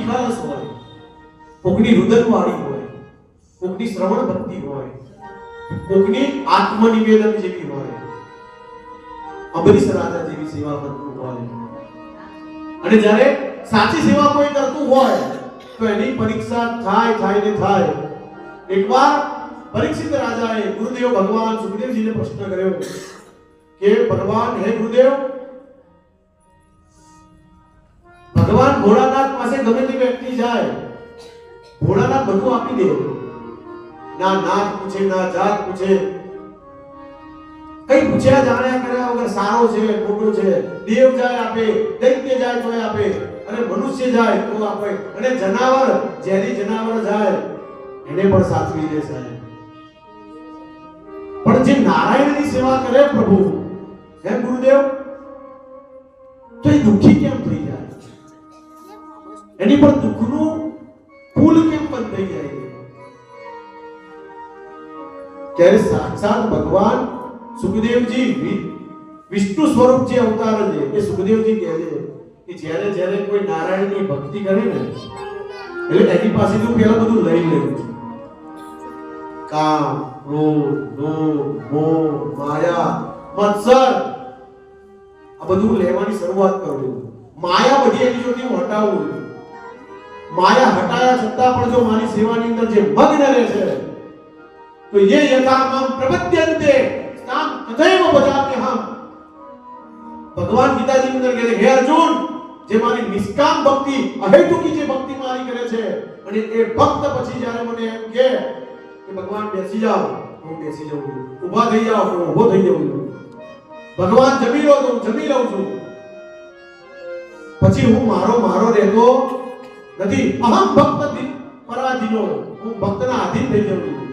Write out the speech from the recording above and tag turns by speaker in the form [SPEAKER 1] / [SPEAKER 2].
[SPEAKER 1] નિખાલસ હોય, કોકની રુદનવાળી હોય, કોકની શ્રવણ ભક્તિ હોય, કોકની આત્મનિવેદન જેવી હોય, અંબરીશ રાજા જેવી સેવા કરતું હોય. અને જ્યારે સાચી સેવા કોઈ કરતું હોય તો એની પરીક્ષા થાય ને થાય. એકવાર પરીક્ષિત રાજાએ ગુરુદેવ ભગવાન સુખદેવજીને પ્રશ્ન કર્યો કે ભગવાન, હે ગુરુદેવ, ભગવાન ભોળાનાથ પાસે ગમે તે વ્યક્તિ જાય, ભોળાનાથ બધું આપી દે, ના નાથ પૂછે, ના જાત પૂછે, કઈ પૂછ્યા જાણ્યા કર્યા વગર સારો છે ખોટો છે, દેવ જાય આપે, દૈત્ય જાય તોય આપે, અને મનુષ્ય જાય તો આપે, અને જનાવર, ઝેરી જનાવર જાય એને પણ સાચવી દે સાહેબ. પણ જે નારાયણની સેવા કરે પ્રભુ, હે ગુરુદેવ, તો એ દુઃખી કેમ થઈ જાય? એની પર દુઃખનું ફૂલ કેમ બંધ થઈ જાય? ત્યારે સાક્ષાત ભગવાન સુખદેવજી વિષ્ણુ સ્વરૂપ જે અવતાર છે એ સુખદેવજી કહે છે કે જ્યારે જ્યારે કોઈ નારાયણની ભક્તિ કરે ને એટલે એની પાસેથી પહેલા બધું લઈ લેવું છે. કામ, ક્રોધ, લોભ, મોહ, માયા, મત્સર, આ બધું લેવાની શરૂઆત કરવું. માયા બધી એની જોડે હટાવવું. માયા હટાયા છતાં પણ જો મારી સેવાની અંદર જે મગ્ન રહે છે તો ये यथा मम प्रपद्यन्ते ताम तथैव भजाम्यहम्. भगवान गीताजी અંદર કહે છે, હે અર્જુન, જે મારી નિષ્કામ ભક્તિ, અહેતુકી જે ભક્તિ મારી કરે છે, અને એ ભક્ત પછી જ્યારે મને એમ કહે કે ભગવાન બેસી જાઓ, હું બેસી જાઉં છું, ઊભા થઈ જાઓ તો ઊભો થઈ જાઉં છું, ભગવાન જમી લો તો હું જમી લઉં છું, પછી હું મારો રહેતો નથી. અહમ ભક્ત પરાધીનો, હું ભક્તના આધીન થઈ જાઉં છું.